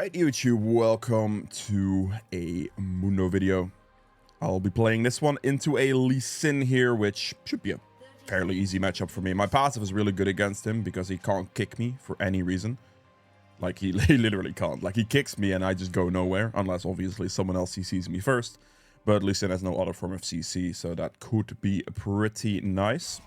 Alright YouTube, welcome to a Mundo video. I'll be playing this one into a Lee Sin here, which should be a fairly easy matchup for me. My passive is really good against him because he can't kick me for any reason. Like, he literally can't. Like, he kicks me and I just go nowhere, unless obviously someone else CCs me first. But Lee Sin has no other form of CC, so that could be pretty nice.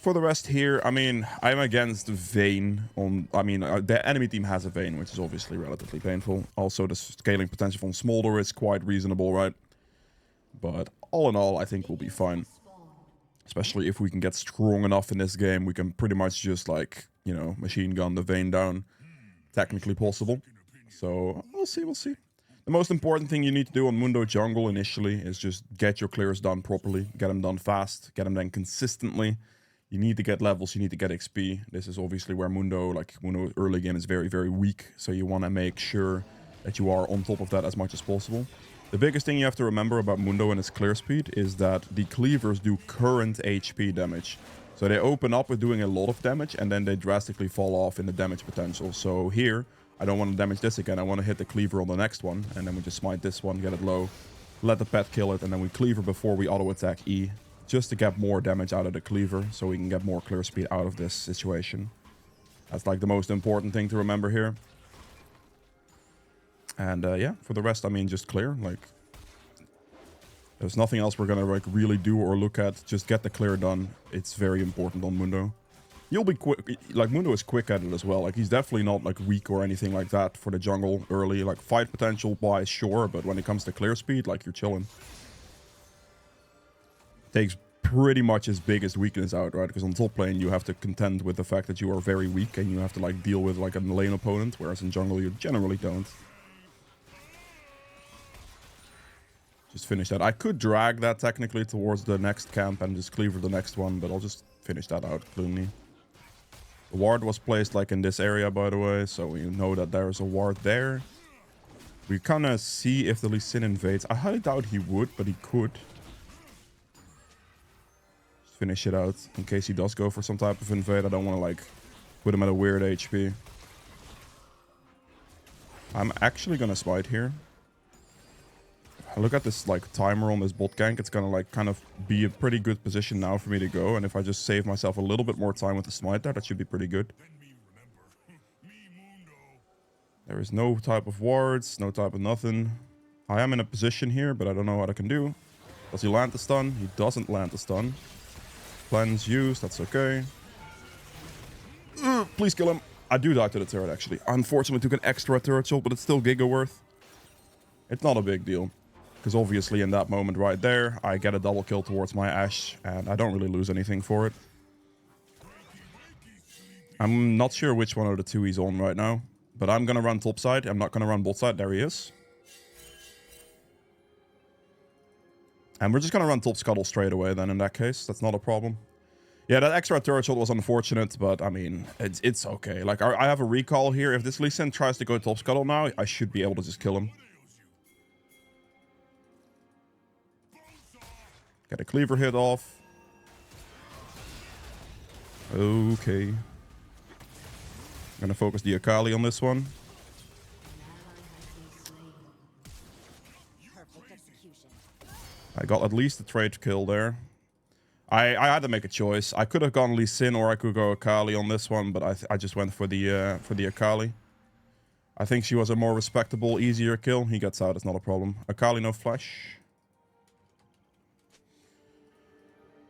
For the rest here, I mean, I'm against Vayne on... the enemy team has a Vayne, which is obviously relatively painful. Also, the scaling potential from Smolder is quite reasonable, right? But all in all, I think we'll be fine. Especially if we can get strong enough in this game, we can pretty much just, like, you know, machine gun the Vayne down. Technically possible. So, we'll see, we'll see. The most important thing you need to do on Mundo jungle initially is just get your clears done properly. Get them done fast. Get them done consistently. You need to get levels, you need to get XP. This is obviously where Mundo early game is very, very weak. So you want to make sure that you are on top of that as much as possible. The biggest thing you have to remember about Mundo and its clear speed is that the cleavers do current HP damage. So they open up with doing a lot of damage and then they drastically fall off in the damage potential. So here, I don't want to damage this again. I want to hit the cleaver on the next one. And then we just smite this one, get it low. Let the pet kill it and then we cleaver before we auto attack E. Just to get more damage out of the cleaver, so we can get more clear speed out of this situation. That's like the most important thing to remember here. And yeah, for the rest, I mean, just clear. Like, there's nothing else we're gonna like really do or look at. Just get the clear done. It's very important on Mundo. You'll be quick. Like, Mundo is quick at it as well. Like, he's definitely not like weak or anything like that for the jungle early. Like, fight potential wise, sure, but when it comes to clear speed, like, you're chilling. Takes pretty much his biggest weakness out, right? Because on top lane you have to contend with the fact that you are very weak and you have to like deal with like a lane opponent, whereas in jungle you generally don't. Just finish that. I could drag that technically towards the next camp and just cleaver the next one, but I'll just finish that out cleanly. The ward was placed like in this area, by the way, so we know that there's a ward there. We kind of see if the Lee Sin invades. I highly doubt he would, but he could. Finish it out in case he does go for some type of invade. I don't want to like put him at a weird HP. I'm actually gonna smite here. I look at this like timer on this bot gank. It's gonna like kind of be a pretty good position now for me to go. And if I just save myself a little bit more time with the smite there, that should be pretty good. There is no type of wards, no type of nothing. I am in a position here, but I don't know what I can do. Does he land the stun? He doesn't land the stun. Plans used, that's okay. Please kill him. I do die to the turret, actually. Unfortunately, took an extra turret shot, but it's still giga worth. It's not a big deal. Because obviously in that moment right there, I get a double kill towards my Ashe, and I don't really lose anything for it. I'm not sure which one of the two he's on right now, but I'm going to run top side. I'm not going to run bot side. There he is. And we're just going to run top scuttle straight away then in that case. That's not a problem. Yeah, that extra turret shot was unfortunate, but I mean, it's okay. Like, I have a recall here. If this Lee Sin tries to go top scuttle now, I should be able to just kill him. Get a cleaver hit off. Okay. I'm going to focus the Akali on this one. I got at least a trade kill there. I had to make a choice. I could have gone Lee Sin or I could go Akali on this one, but I just went for the Akali. I think she was a more respectable, easier kill. He gets out, it's not a problem. Akali no flash.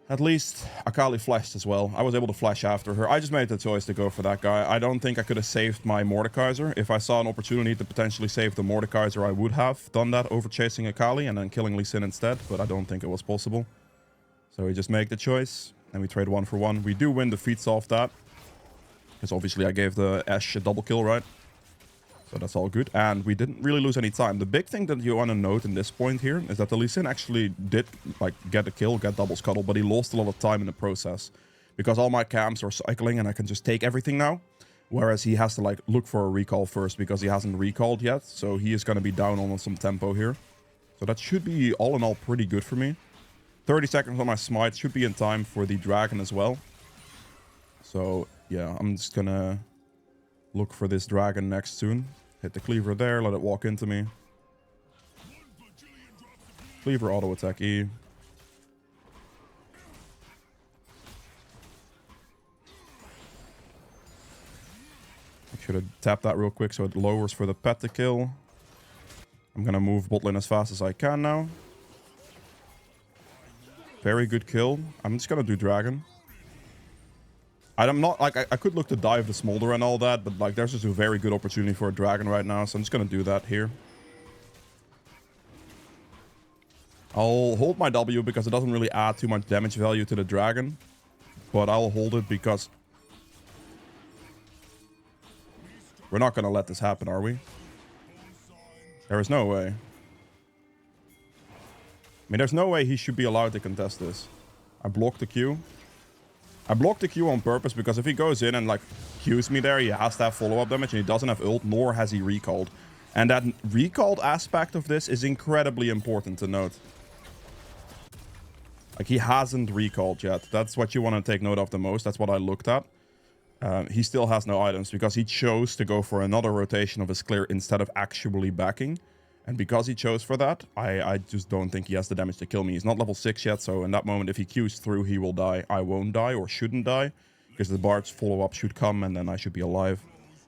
At least Akali flashed as well. I was able to flash after her. I just made the choice to go for that guy. I don't think I could have saved my Mordekaiser. If I saw an opportunity to potentially save the Mordekaiser, I would have done that over chasing Akali and then killing Lee Sin instead, but I don't think it was possible. So we just make the choice, and we trade 1 for 1. We do win the feats off that, because obviously I gave the Ashe a double kill, right? So that's all good, and we didn't really lose any time. The big thing that you want to note in this point here is that the Lee Sin actually did like get a kill, get double scuttle, but he lost a lot of time in the process. Because all my camps are cycling and I can just take everything now. Whereas he has to like look for a recall first because he hasn't recalled yet. So he is going to be down on some tempo here. So that should be all in all pretty good for me. 30 seconds on my smite should be in time for the dragon as well. So yeah, I'm just gonna look for this dragon next soon. Hit the cleaver there, let it walk into me. Cleaver auto attack E. I should have tapped that real quick so it lowers for the pet to kill. I'm gonna move bot lane as fast as I can now. Very good kill. I'm just gonna do dragon. I'm not like I could look to dive the smolder and all that, but like there's just a very good opportunity for a dragon right now, so I'm just gonna do that here. I'll hold my W because it doesn't really add too much damage value to the dragon, but I'll hold it because we're not gonna let this happen, are we? There is no way. I mean, there's no way he should be allowed to contest this. I blocked the Q. I blocked the Q on purpose because if he goes in and like Qs me there, he has to have follow-up damage and he doesn't have ult, nor has he recalled. And that recalled aspect of this is incredibly important to note. Like, he hasn't recalled yet. That's what you want to take note of the most. That's what I looked at. He still has no items because he chose to go for another rotation of his clear instead of actually backing. And because he chose for that, I just don't think he has the damage to kill me. He's not level 6 yet, so in that moment, if he Qs through, he will die. I won't die or shouldn't die because the Bard's follow-up should come and then I should be alive.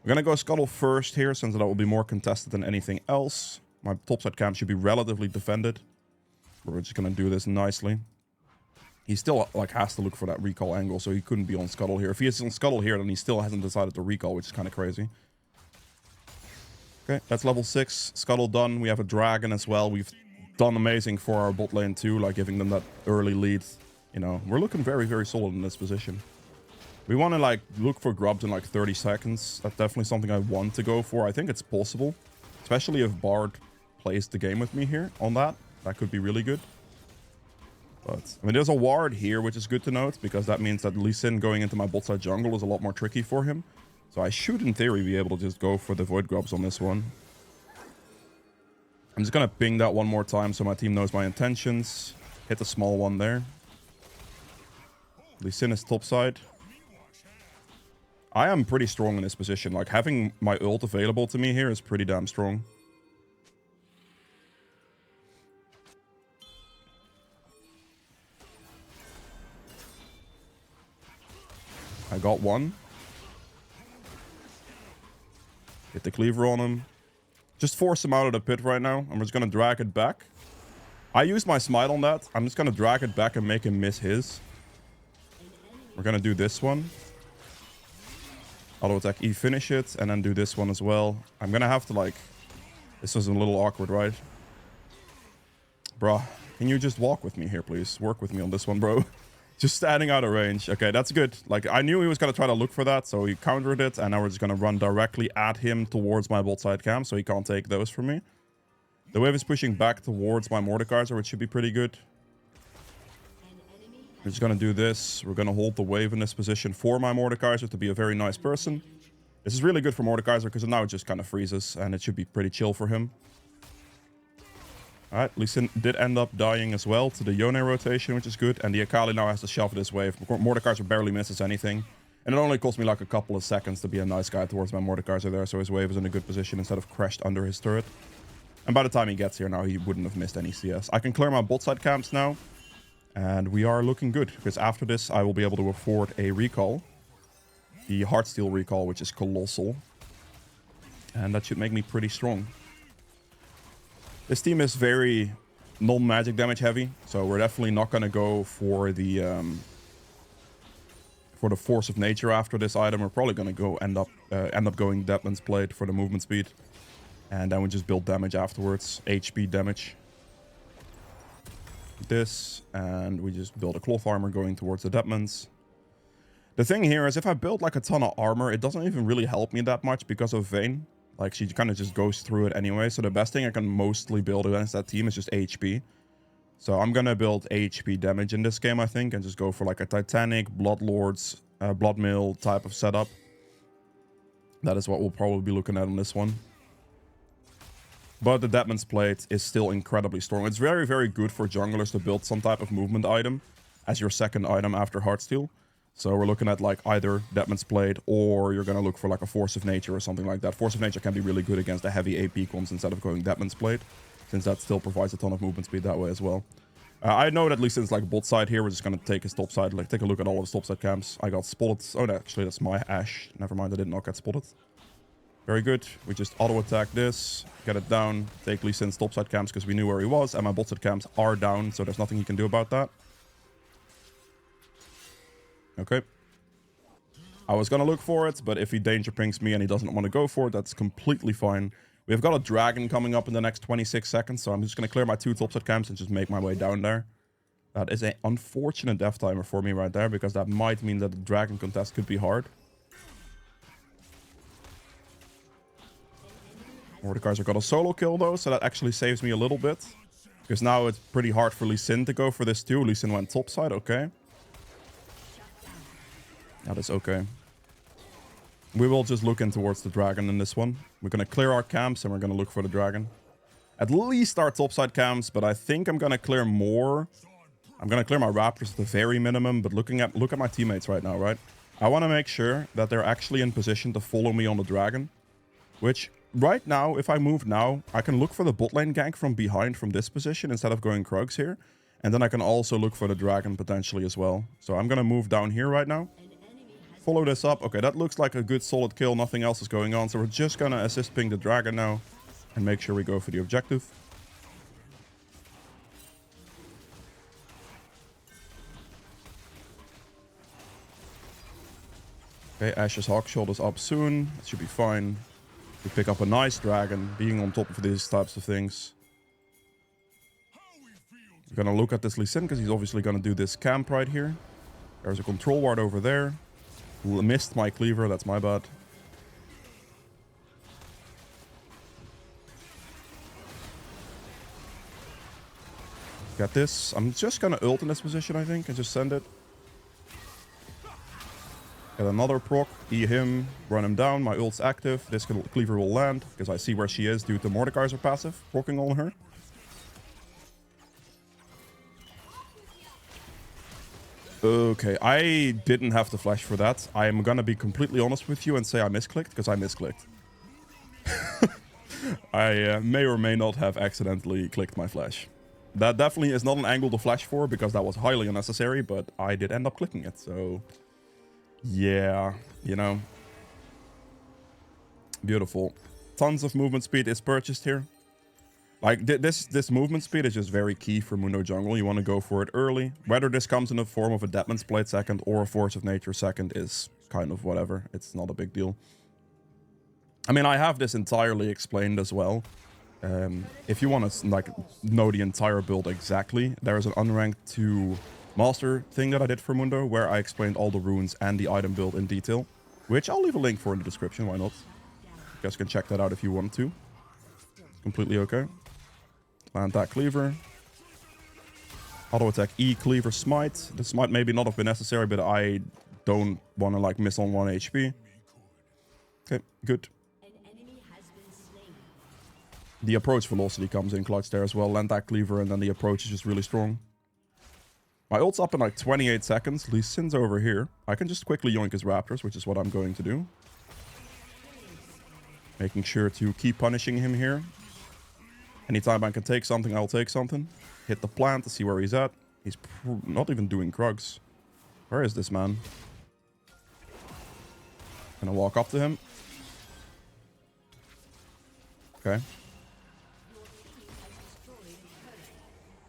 We're going to go Scuttle first here since that will be more contested than anything else. My topside camp should be relatively defended. We're just going to do this nicely. He still like has to look for that recall angle, so he couldn't be on Scuttle here. If he is on Scuttle here, then he still hasn't decided to recall, which is kind of crazy. Okay, that's level 6. Scuttle done. We have a dragon as well. We've done amazing for our bot lane too, like giving them that early lead. You know, we're looking very, very solid in this position. We want to like look for grubs in like 30 seconds. That's definitely something I want to go for. I think it's possible, especially if Bard plays the game with me here on that. That could be really good. But, I mean, there's a ward here, which is good to note, because that means that Lee Sin going into my bot side jungle is a lot more tricky for him. So I should, in theory, be able to just go for the Void Grubs on this one. I'm just going to ping that one more time so my team knows my intentions. Hit the small one there. Lee Sin is topside. I am pretty strong in this position. Like, having my ult available to me here is pretty damn strong. I got one. Hit the cleaver on him. Just force him out of the pit right now. I'm just gonna drag it back. I used my smite on that. I'm just gonna drag it back and make him miss his. We're gonna do this one. Auto attack E, finish it, and then do this one as well. I'm gonna have to like... This was a little awkward, right? Bruh, can you just walk with me here, please? Work with me on this one, bro. Just standing out of range. Okay, that's good. Like, I knew he was going to try to look for that, so he countered it, and now we're just going to run directly at him towards my bot side camp, so he can't take those from me. The wave is pushing back towards my Mordekaiser, which should be pretty good. We're just going to do this. We're going to hold the wave in this position for my Mordekaiser to be a very nice person. This is really good for Mordekaiser, because now it just kind of freezes, and it should be pretty chill for him. Alright, Lee Sin did end up dying as well to the Yone rotation, which is good. And the Akali now has to shove this wave. Mordekaiser barely misses anything. And it only cost me like a couple of seconds to be a nice guy towards my Mordekaiser there. So his wave is in a good position instead of crashed under his turret. And by the time he gets here now, he wouldn't have missed any CS. I can clear my bot side camps now. And we are looking good. Because after this, I will be able to afford a recall. The Heartsteel recall, which is colossal. And that should make me pretty strong. This team is very non-magic damage heavy, so we're definitely not going to go for the force of nature after this item. We're probably going to go end up going Deadman's Blade for the movement speed, and then we just build damage afterwards, HP damage. This, and we just build a cloth armor going towards the Deadmans. The thing here is, if I build like a ton of armor, it doesn't even really help me that much because of Vayne. Like, she kind of just goes through it anyway. So the best thing I can mostly build against that team is just HP. So I'm going to build HP damage in this game, I think. And just go for like a Titanic, Bloodlords, Bloodmill type of setup. That is what we'll probably be looking at on this one. But the Deadman's Plate is still incredibly strong. It's very, very good for junglers to build some type of movement item as your second item after Heartsteel. So we're looking at like either Deadman's Blade, or you're going to look for like a Force of Nature or something like that. Force of Nature can be really good against the heavy AP comps instead of going Deadman's Blade, since that still provides a ton of movement speed that way as well. I know that at least since like bot side here, we're just going to take his top side, like take a look at all of his top side camps. I got spotted. Oh, no, actually that's my Ashe. Never mind, I did not get spotted. Very good. We just auto attack this, get it down, take Lee Sin's top side camps because we knew where he was, and my bot side camps are down, so there's nothing he can do about that. Okay. I was gonna look for it, but if he danger pings me and he doesn't want to go for it, that's completely fine. We've got a dragon coming up in the next 26 seconds, so I'm just gonna clear my 2 topside camps and just make my way down there. That is an unfortunate death timer for me right there, because that might mean that the dragon contest could be hard. Mordekaiser got a solo kill though, so that actually saves me a little bit. Because now it's pretty hard for Lee Sin to go for this too. Lee Sin went topside, okay. That is okay. We will just look in towards the dragon in this one. We're going to clear our camps and we're going to look for the dragon. At least our topside camps, but I think I'm going to clear more. I'm going to clear my raptors at the very minimum, but look at my teammates right now, right? I want to make sure that they're actually in position to follow me on the dragon. Which, right now, if I move now, I can look for the bot lane gank from behind from this position instead of going Krugs here. And then I can also look for the dragon potentially as well. So I'm going to move down here right now. Follow this up. Okay, that looks like a good solid kill. Nothing else is going on. So we're just going to assist ping the dragon now and make sure we go for the objective. Okay, Ashe's Hawkshield is up soon. It should be fine. We pick up a nice dragon, being on top of these types of things. We're going to look at this Lee Sin because he's obviously going to do this camp right here. There's a control ward over there. Missed my cleaver, that's my bad. Got this. I'm just gonna ult in this position, I think, and just send it. Get another proc, E him, run him down. My ult's active. This cleaver will land because I see where she is due to Mordekaiser passive, procking on her. Okay, I didn't have to flash for that. I am gonna be completely honest with you and say I misclicked, because I misclicked. I may or may not have accidentally clicked my flash. That definitely is not an angle to flash for, because that was highly unnecessary, but I did end up clicking it, so... yeah, you know. Beautiful. Tons of movement speed is purchased here. Like, this movement speed is just very key for Mundo jungle. You want to go for it early. Whether this comes in the form of a Deadman's Blade second or a Force of Nature second is kind of whatever. It's not a big deal. I mean, I have this entirely explained as well. If you want to, like, know the entire build exactly, there's an unranked 2 master thing that I did for Mundo, where I explained all the runes and the item build in detail. Which I'll leave a link for in the description, why not? You guys can check that out if you want to. Completely okay. Land that cleaver. Auto attack E, cleaver, smite. The smite maybe not have been necessary, but I don't want to like miss on 1 HP. Okay, good. The approach velocity comes in clutch there as well. Land that cleaver and then the approach is just really strong. My ult's up in like 28 seconds. Lee Sin's over here. I can just quickly yoink his raptors, which is what I'm going to do. Making sure to keep punishing him here. Anytime I can take something, I'll take something. Hit the plant to see where he's at. He's not even doing Krugs. Where is this man? Gonna walk up to him. Okay.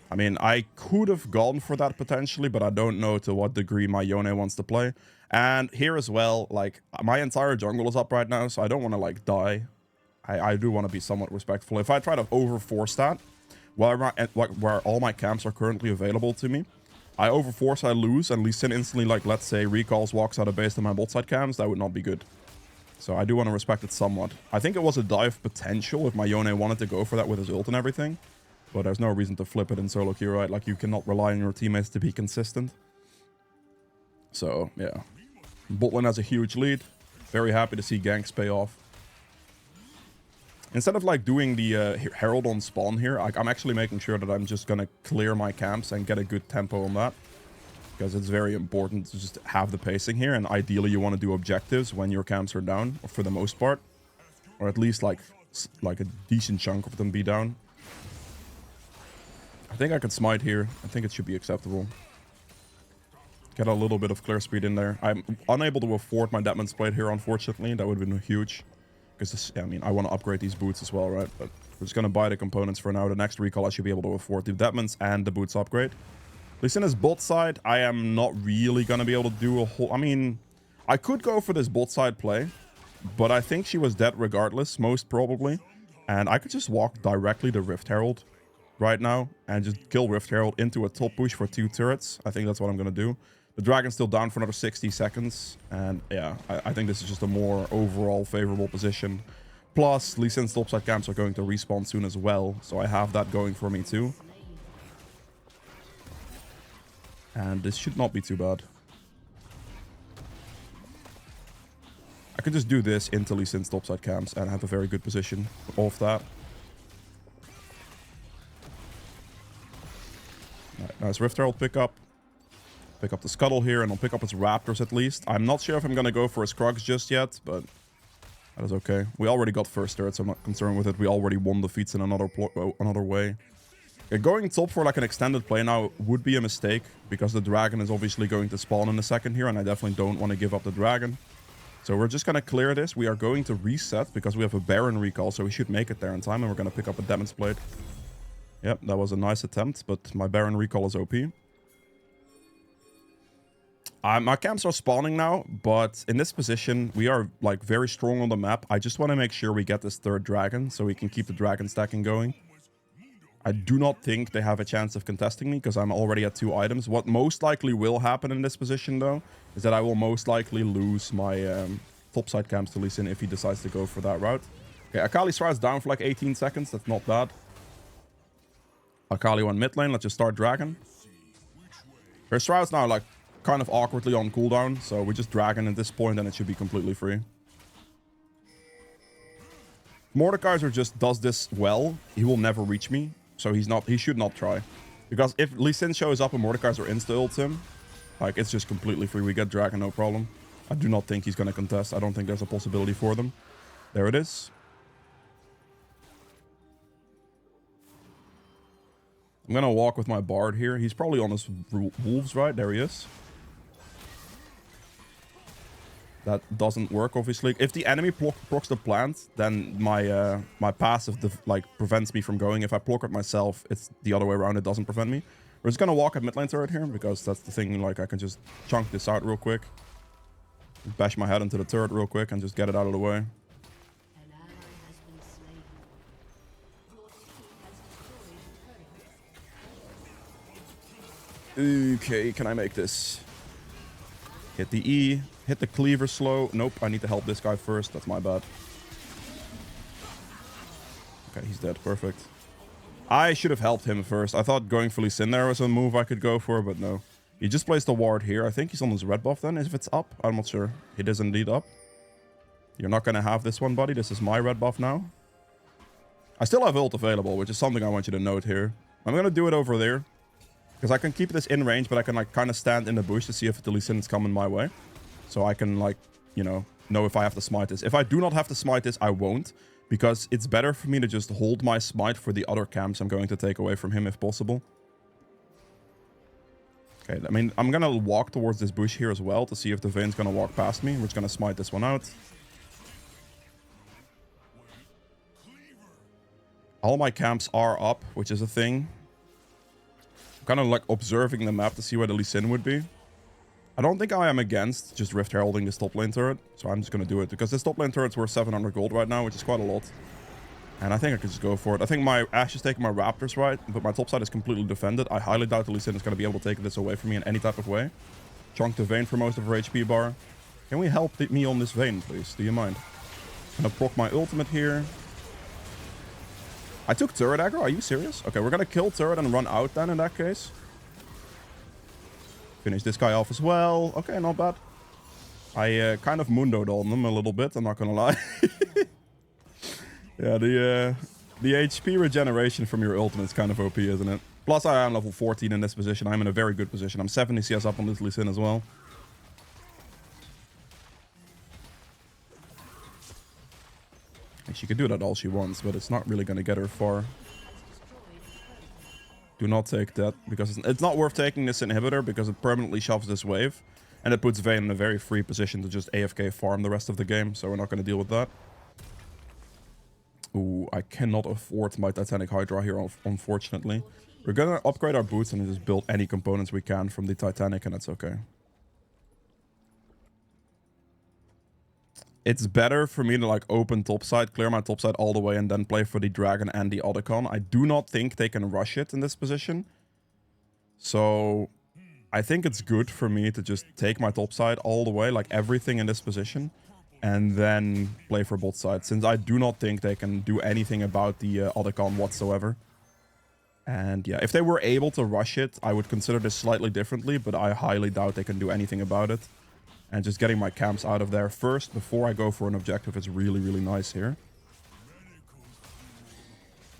I mean, I could have gone for that potentially, but I don't know to what degree my Yone wants to play. And here as well, like, my entire jungle is up right now, so I don't want to, like, die. I do want to be somewhat respectful. If I try to overforce that, where all my camps are currently available to me, I overforce, I lose, and Lee Sin instantly, like, let's say, recalls, walks out of base to my bot side camps, that would not be good. So I do want to respect it somewhat. I think it was a dive potential if my Yone wanted to go for that with his ult and everything. But there's no reason to flip it in solo queue, right? Like, you cannot rely on your teammates to be consistent. So, yeah. Bot lane has a huge lead. Very happy to see ganks pay off. Instead of, like, doing the Herald on spawn here, I'm actually making sure that I'm just gonna clear my camps and get a good tempo on that. because it's very important to just have the pacing here, and ideally you want to do objectives when your camps are down, for the most part, or at least like a decent chunk of them be down. I think I can smite here. I think it should be acceptable. Get a little bit of clear speed in there. I'm unable to afford my Deadman's Blade here, unfortunately. That would have been huge. Because, I mean, I want to upgrade these boots as well, right? But we're just going to buy the components for now. The next recall, I should be able to afford the Deadman's and the boots upgrade. At least in his bot side, I am not really going to be able to do a whole... I mean, I could go for this bot side play, but I think she was dead regardless, most probably. And I could just walk directly to Rift Herald right now and just kill Rift Herald into a top push for 2 turrets. I think that's what I'm going to do. The dragon's still down for another 60 seconds. And yeah, I think this is just a more overall favorable position. Plus, Lee Sin's topside camps are going to respawn soon as well. So I have that going for me too. And this should not be too bad. I can just do this into Lee Sin's topside camps and have a very good position off that. Right, nice Rift Herald pickup. Pick up the Scuttle here, and I'll pick up its Raptors at least. I'm not sure if I'm going to go for his Krugs just yet, but that is okay. We already got first turret, so I'm not concerned with it. We already won defeats in another way. Okay, going top for like an extended play now would be a mistake, because the dragon is obviously going to spawn in a second here, and I definitely don't want to give up the dragon. So we're just going to clear this. We are going to reset, because we have a Baron recall, so we should make it there in time, and we're going to pick up a Demon's Blade. Yep, that was a nice attempt, but my Baron recall is OP. My camps are spawning now, but in this position, we are like very strong on the map. I just want to make sure we get this third dragon so we can keep the dragon stacking going. I do not think they have a chance of contesting me because I'm already at 2 items. What most likely will happen in this position, though, is that I will most likely lose my topside camps to Lee Sin if he decides to go for that route. Okay, Akali Shroud's down for like 18 seconds. That's not bad. Akali went mid lane. Let's just start dragon. Her Shroud's now like kind of awkwardly on cooldown, so we just dragon at this point and it should be completely free. Mordekaiser just does this well. He will never reach me, so he should not try. Because if Lee Sin shows up and Mordekaiser insta-ults him, like, it's just completely free. We get dragon, no problem. I do not think he's going to contest. I don't think there's a possibility for them. There it is. I'm going to walk with my Bard here. He's probably on his wolves, right? There he is. That doesn't work, obviously. If the enemy procs the plant, then my my passive prevents me from going. If I block it myself, it's the other way around. It doesn't prevent me. We're just gonna walk at mid lane turret here because that's the thing. Like, I can just chunk this out real quick, bash my head into the turret real quick, and just get it out of the way. Okay, can I make this? Hit the E. Hit the cleaver slow. Nope, I need to help this guy first. That's my bad. Okay, he's dead. Perfect. I should have helped him first. I thought going for Lee Sin there was a move I could go for, but no. He just placed a ward here. I think he's on his red buff then, if it's up. I'm not sure. It is indeed up. You're not going to have this one, buddy. This is my red buff now. I still have ult available, which is something I want you to note here. I'm going to do it over there, because I can keep this in range, but I can like kind of stand in the bush to see if the Lee Sin is coming my way. So I can, like, you know if I have to smite this. If I do not have to smite this, I won't. Because it's better for me to just hold my smite for the other camps I'm going to take away from him if possible. Okay, I mean, I'm going to walk towards this bush here as well to see if the Vayne's going to walk past me. We're just going to smite this one out. All my camps are up, which is a thing. I'm kind of like observing the map to see where the Lee Sin would be. I don't think I am against just Rift Heralding this top lane turret, so I'm just going to do it. Because this top lane turret's worth 700 gold right now, which is quite a lot. And I think I could just go for it. I think my Ashe is taking my Raptors right, but my top side is completely defended. I highly doubt the Lee Sin is going to be able to take this away from me in any type of way. Chunk the Vayne for most of her HP bar. Can we help me on this Vayne, please? Do you mind? I'm going to proc my ultimate here. I took turret aggro. Are you serious? Okay, we're going to kill turret and run out then in that case. Finish this guy off as well. Okay, not bad. I kind of mundoed on them a little bit, I'm not gonna lie. Yeah, the HP regeneration from your ultimate is kind of OP, isn't it? Plus, I am level 14 in this position. I'm in a very good position. I'm 70 CS up on this Lee Sin as well. And she can do that all she wants, but it's not really going to get her far. Do not take that, because it's not worth taking this inhibitor, because it permanently shoves this wave. And it puts Vayne in a very free position to just AFK farm the rest of the game, so we're not going to deal with that. Ooh, I cannot afford my Titanic Hydra here, unfortunately. We're going to upgrade our boots and just build any components we can from the Titanic, and that's okay. It's better for me to like open topside, clear my topside all the way, and then play for the Dragon and the Otacon. I do not think they can rush it in this position. So I think it's good for me to just take my topside all the way, like everything in this position, and then play for bot side, since I do not think they can do anything about the Otacon whatsoever. And yeah, if they were able to rush it, I would consider this slightly differently, but I highly doubt they can do anything about it. And just getting my camps out of there first before I go for an objective is really, really nice here.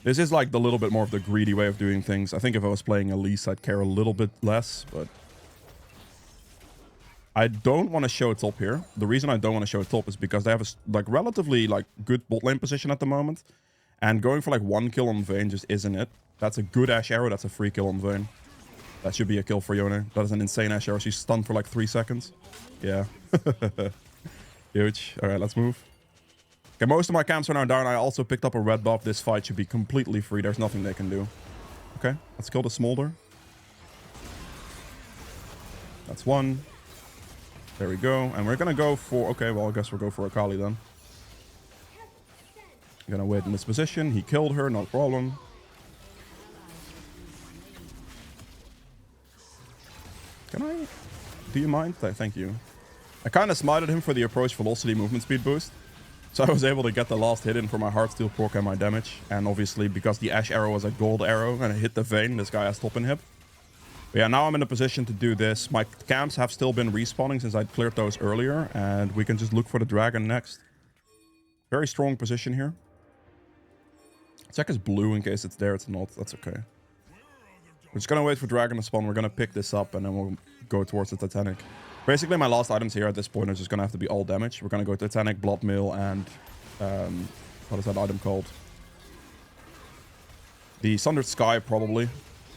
This is like the little bit more of the greedy way of doing things. I think if I was playing Elise, I'd care a little bit less, but I don't want to show top here. The reason I don't want to show top is because they have a like relatively like good bot lane position at the moment. And going for like 1 kill on Vayne just isn't it. That's a good Ashe arrow. That's a free kill on Vayne. That should be a kill for Yone. That is an insane Ashe arrow. She's stunned for like 3 seconds. Yeah. Huge. Alright, let's move. Okay, most of my camps are now down. I also picked up a red buff. This fight should be completely free. There's nothing they can do. Okay, let's kill the Smolder. That's one. There we go. And we're gonna go for... Okay, well, I guess we'll go for Akali then. I'm gonna wait in this position. He killed her, no problem. Can I? Do you mind? Thank you. I kind of smited him for the approach velocity movement speed boost. So I was able to get the last hit in for my Heartsteel proc and my damage. And obviously, because the Ashe arrow was a gold arrow and it hit the Vayne, this guy has top inhib. But yeah, now I'm in a position to do this. My camps have still been respawning since I cleared those earlier. And we can just look for the dragon next. Very strong position here. Check his blue in case it's there. It's not. That's okay. We're just gonna wait for dragon to spawn. We're gonna pick this up and then we'll go towards the Titanic. Basically, my last items here at this point are just gonna have to be all damage. We're gonna go Titanic, Blood Mill, and what is that item called? The Sundered Sky, probably.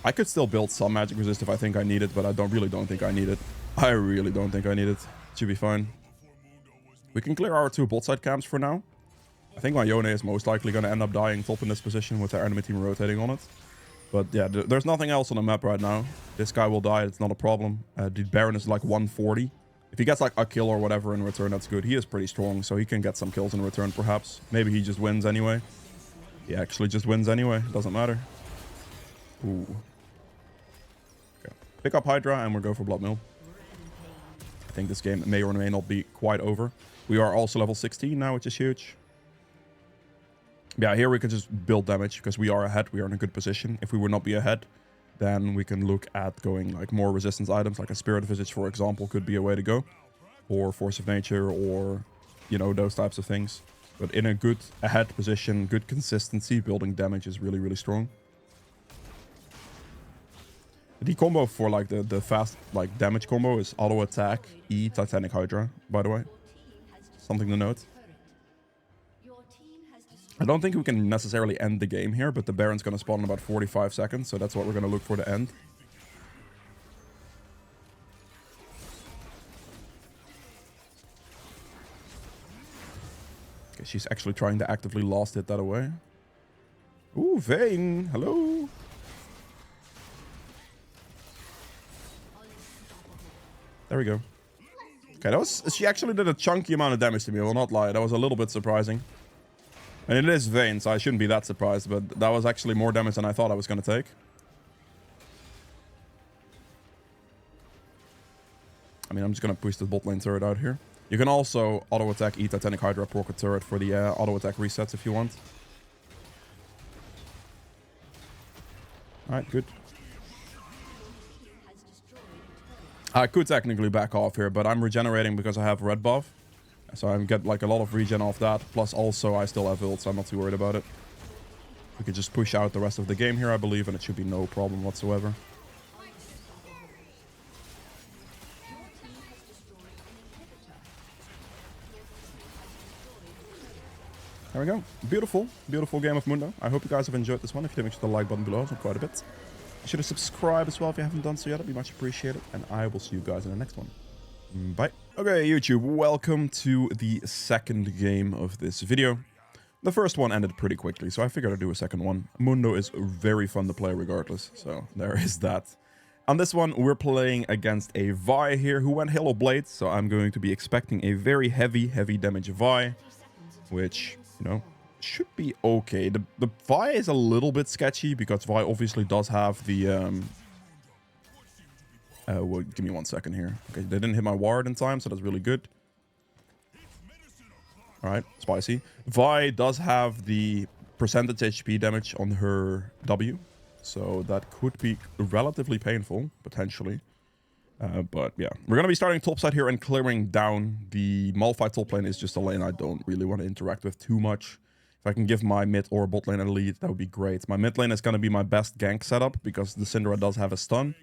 I could still build some magic resist if I think I need it, but I really don't think I need it. I really don't think I need it. Should be fine. We can clear our 2 bot side camps for now. I think my Yone is most likely gonna end up dying top in this position with their enemy team rotating on it. But yeah, there's nothing else on the map right now. This guy will die. It's not a problem. The Baron is like 140. If he gets like a kill or whatever in return, that's good. He is pretty strong, so he can get some kills in return perhaps. Maybe he just wins anyway. He actually just wins anyway. Doesn't matter. Ooh. Okay. Pick up Hydra and we'll go for Blood Mill. I think this game may or may not be quite over. We are also level 16 now, which is huge. Yeah, here we can just build damage because we are ahead. We are in a good position. If we would not be ahead, then we can look at going like more resistance items, like a Spirit Visage, for example, could be a way to go. Or Force of Nature, or, you know, those types of things. But in a good ahead position, good consistency, building damage is really, really strong. The combo for like the fast like damage combo is auto attack, E, Titanic Hydra, by the way. Something to note. I don't think we can necessarily end the game here, but the Baron's going to spawn in about 45 seconds, so that's what we're going to look for to end. Okay, she's actually trying to actively last hit that away. Ooh, Vayne, hello. There we go. Okay, that was... She actually did a chunky amount of damage to me, I will not lie. That was a little bit surprising. And it is Vayne, so I shouldn't be that surprised, but that was actually more damage than I thought I was going to take. I mean, I'm just going to push the bot lane turret out here. You can also auto-attack E Titanic Hydra proc a turret for the auto-attack resets if you want. Alright, good. I could technically back off here, but I'm regenerating because I have red buff. So I get like a lot of regen off that. Plus also I still have ult, so I'm not too worried about it. We could just push out the rest of the game here, I believe, and it should be no problem whatsoever. There we go. Beautiful, beautiful game of Mundo. I hope you guys have enjoyed this one. If you did, make sure to like button below, it's quite a bit. Be sure to subscribe as well if you haven't done so yet. That'd be much appreciated. And I will see you guys in the next one. Bye. Okay, YouTube, welcome to the second game of this video. The first one ended pretty quickly, so I figured I'd do a second one. Mundo is very fun to play regardless, so there is that. On this one, we're playing against a Vi here who went Halo Blade, so I'm going to be expecting a very heavy damage Vi, which, you know, should be okay. The Vi is a little bit sketchy because Vi obviously does have the... well, give me 1 second here. Okay, they didn't hit my ward in time, so that's really good. Alright, spicy. Vi does have the percentage HP damage on her W, so that could be relatively painful, potentially. But yeah, we're going to be starting topside here and clearing down. The Malphite top lane is just a lane I don't really want to interact with too much. If I can give my mid or bot lane a lead, that would be great. My mid lane is going to be my best gank setup because the Syndra does have a stun.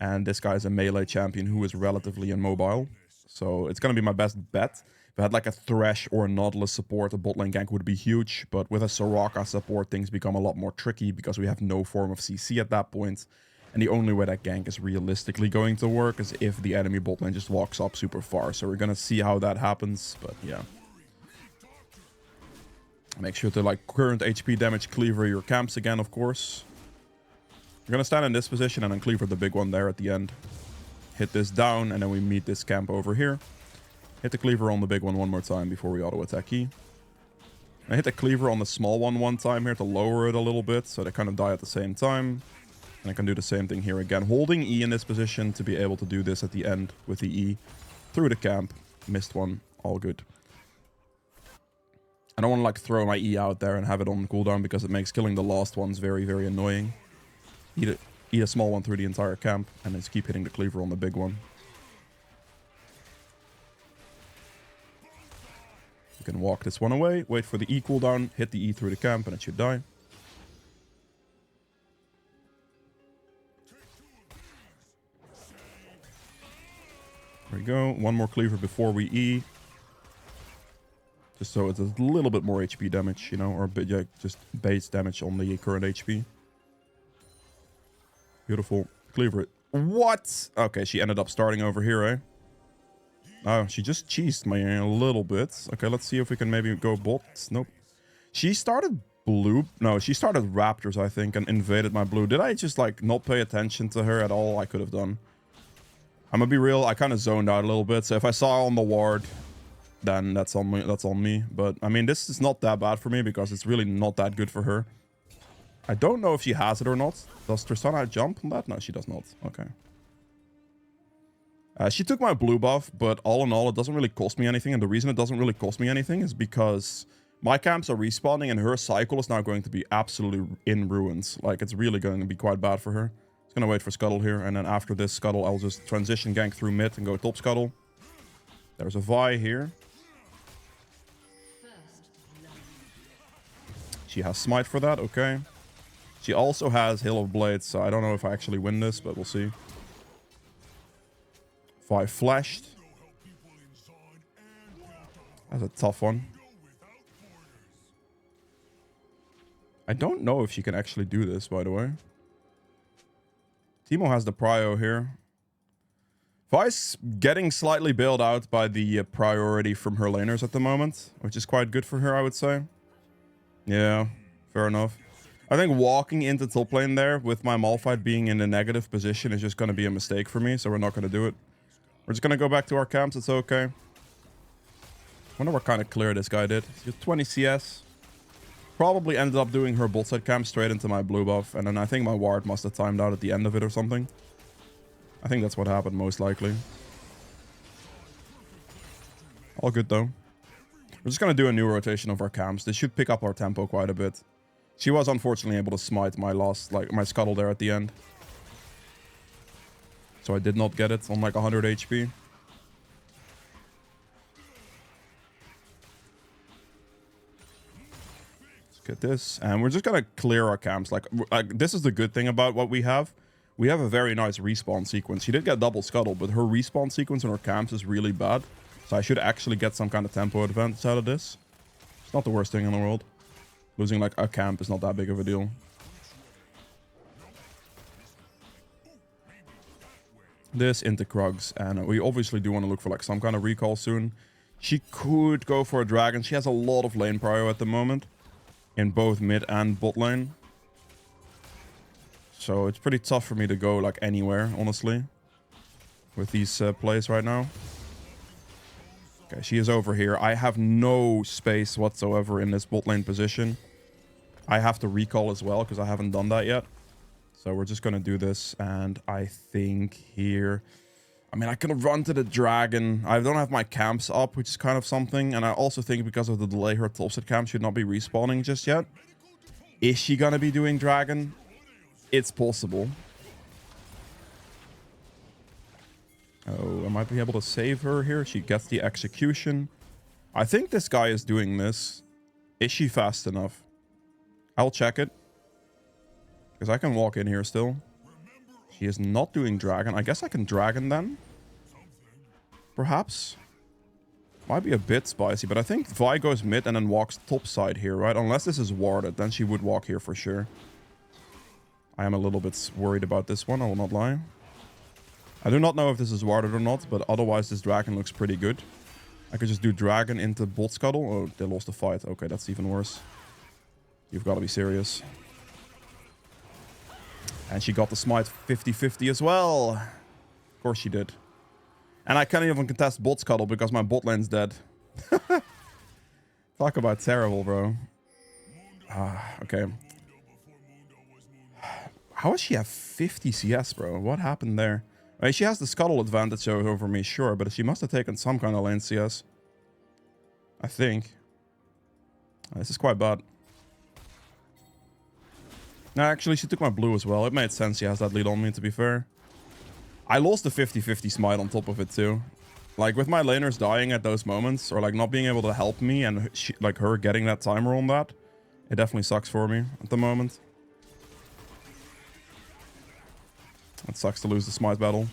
And this guy is a melee champion who is relatively immobile. So it's going to be my best bet. If I had like a Thresh or a Nautilus support, a bot lane gank would be huge. But with a Soraka support, things become a lot more tricky because we have no form of CC at that point. And the only way that gank is realistically going to work is if the enemy bot lane just walks up super far. So we're going to see how that happens. But yeah. Make sure to like current HP damage cleaver your camps again, of course. We're going to stand in this position and then cleaver the big one there at the end. Hit this down and then we meet this camp over here. Hit the cleaver on the big one more time before we auto-attack E. I hit the cleaver on the small one time here to lower it a little bit so they kind of die at the same time. And I can do the same thing here again. Holding E in this position to be able to do this at the end with the E. Through the camp. Missed one. All good. I don't want to like throw my E out there and have it on cooldown because it makes killing the last ones very, very annoying. Eat a small one through the entire camp and just keep hitting the cleaver on the big one. You can walk this one away, wait for the E cooldown, hit the E through the camp, and it should die. There we go. One more cleaver before we E. Just so it's a little bit more HP damage, you know, or a bit, yeah, just base damage on the current HP. Beautiful. Cleaver it. What? Okay, she ended up starting over here, eh? Oh, she just cheesed me a little bit. Okay, let's see if we can maybe go bots. Nope. She started blue. No, she started raptors, I think, and invaded my blue. Did I just, like, not pay attention to her at all? I could have done. I'm gonna be real. I kind of zoned out a little bit. So if I saw on the ward, then that's on me. That's on me. But, I mean, this is not that bad for me because it's really not that good for her. I don't know if she has it or not. Does Tristana jump on that? No, she does not. Okay. She took my blue buff, but all in all, it doesn't really cost me anything. And the reason it doesn't really cost me anything is because my camps are respawning and her cycle is now going to be absolutely in ruins. Like, it's really going to be quite bad for her. Just going to wait for Scuttle here. And then after this Scuttle, I'll just transition gank through mid and go top Scuttle. There's a Vi here. She has smite for that. Okay. She also has Hail of Blades, so I don't know if I actually win this, but we'll see. Vi flashed. That's a tough one. I don't know if she can actually do this, by the way. Teemo has the prio here. Vi's getting slightly bailed out by the priority from her laners at the moment, which is quite good for her, I would say. Yeah, fair enough. I think walking into top lane there with my Malphite being in a negative position is just going to be a mistake for me, so we're not going to do it. We're just going to go back to our camps. It's okay. Wonder what kind of clear this guy did. Just 20 CS. Probably ended up doing her bot side camp straight into my blue buff. And then I think my ward must have timed out at the end of it or something. I think that's what happened most likely. All good though. We're just going to do a new rotation of our camps. This should pick up our tempo quite a bit. She was unfortunately able to smite my last, like my Scuttle there at the end. So I did not get it on like 100 HP. Let's get this. And we're just gonna clear our camps. Like, this is the good thing about what we have. We have a very nice respawn sequence. She did get double scuttle, but her respawn sequence in her camps is really bad. So I should actually get some kind of tempo advantage out of this. It's not the worst thing in the world. Losing like a camp is not that big of a deal. This into Krugs, and we obviously do want to look for like some kind of recall soon. She could go for a dragon. She has a lot of lane prio at the moment in both mid and bot lane. So it's pretty tough for me to go like anywhere, honestly, with these plays right now. Okay, she is over here. I have no space whatsoever in this bot lane position. I have to recall as well because I haven't done that yet. So we're just going to do this. And I think here... I mean, I can run to the dragon. I don't have my camps up, which is kind of something. And I also think because of the delay, her topset camp should not be respawning just yet. Is she going to be doing dragon? It's possible. Oh, I might be able to save her here. She gets the execution. I think this guy is doing this. Is she fast enough? I'll check it. Because I can walk in here still. He is not doing dragon. I guess I can dragon then. Perhaps. Might be a bit spicy, but I think Vi goes mid and then walks top side here, right? Unless this is warded, then she would walk here for sure. I am a little bit worried about this one, I will not lie. I do not know if this is warded or not, but otherwise this dragon looks pretty good. I could just do dragon into bot scuttle. Oh, they lost the fight. Okay, that's even worse. You've got to be serious. And she got the smite 50-50 as well. Of course she did. And I can't even contest bot scuttle because my bot lane's dead. Talk about terrible, bro. Okay. How does she have 50 CS, bro? What happened there? I mean, she has the scuttle advantage over me, sure, but she must have taken some kind of lane CS. I think. This is quite bad. No, actually, she took my blue as well. It made sense she has that lead on me, to be fair. I lost the 50-50 smite on top of it, too. Like, with my laners dying at those moments, or, like, not being able to help me, and, like, her getting that timer on that, it definitely sucks for me at the moment. It sucks to lose the smite battle.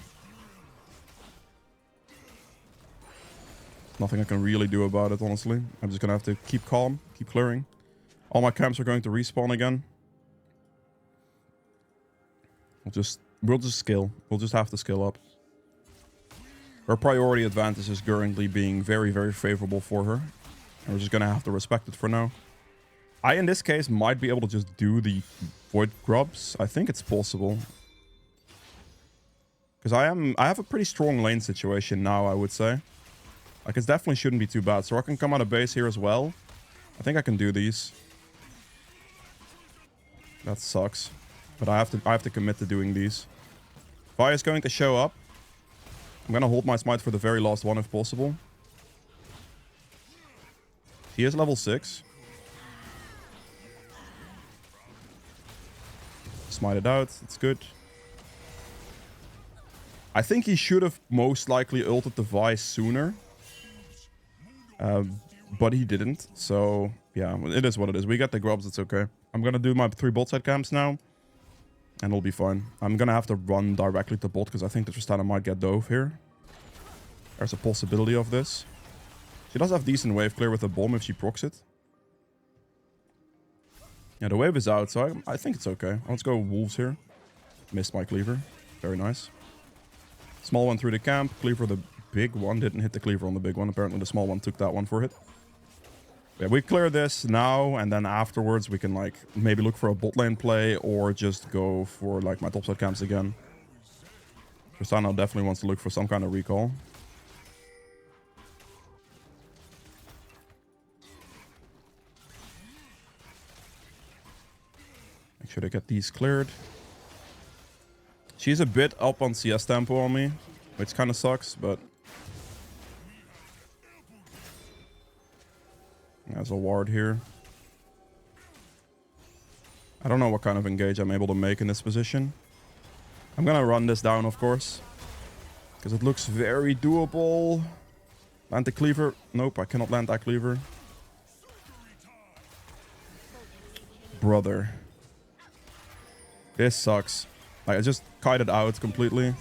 Nothing I can really do about it, honestly. I'm just gonna have to keep calm, keep clearing. All my camps are going to respawn again. We'll just skill. We'll just have to skill up. Her priority advantage is currently being very, very favorable for her. And we're just gonna have to respect it for now. I, in this case, might be able to just do the void grubs. I think it's possible. Because I have a pretty strong lane situation now, I would say. Like, it definitely shouldn't be too bad. So I can come out of base here as well. I think I can do these. That sucks. But I have to commit to doing these. Vi is going to show up. I'm gonna hold my smite for the very last one if possible. He is level 6. Smite it out. It's good. I think he should have most likely ulted the Vi sooner. But he didn't. So, yeah, it is what it is. We got the grubs. It's okay. I'm gonna do my 3 bot side camps now. And it'll be fine. I'm gonna have to run directly to bot because I think the Tristana might get dove here. There's a possibility of this. She does have decent wave clear with the bomb if she procs it. Yeah, the wave is out, so I think it's okay. Let's go wolves here. Missed my cleaver. Very nice. Small one through the camp. Cleaver the big one. Didn't hit the cleaver on the big one. Apparently the small one took that one for hit. Yeah, we clear this now, and then afterwards we can, like, maybe look for a bot lane play or just go for, like, my topside camps again. Tristana definitely wants to look for some kind of recall. Make sure to get these cleared. She's a bit up on CS tempo on me, which kind of sucks, but... There's a ward here. I don't know what kind of engage I'm able to make in this position. I'm gonna run this down, of course. Because it looks very doable. Land the cleaver. Nope, I cannot land that cleaver. Brother. This sucks. Like, I just kited out completely. I'm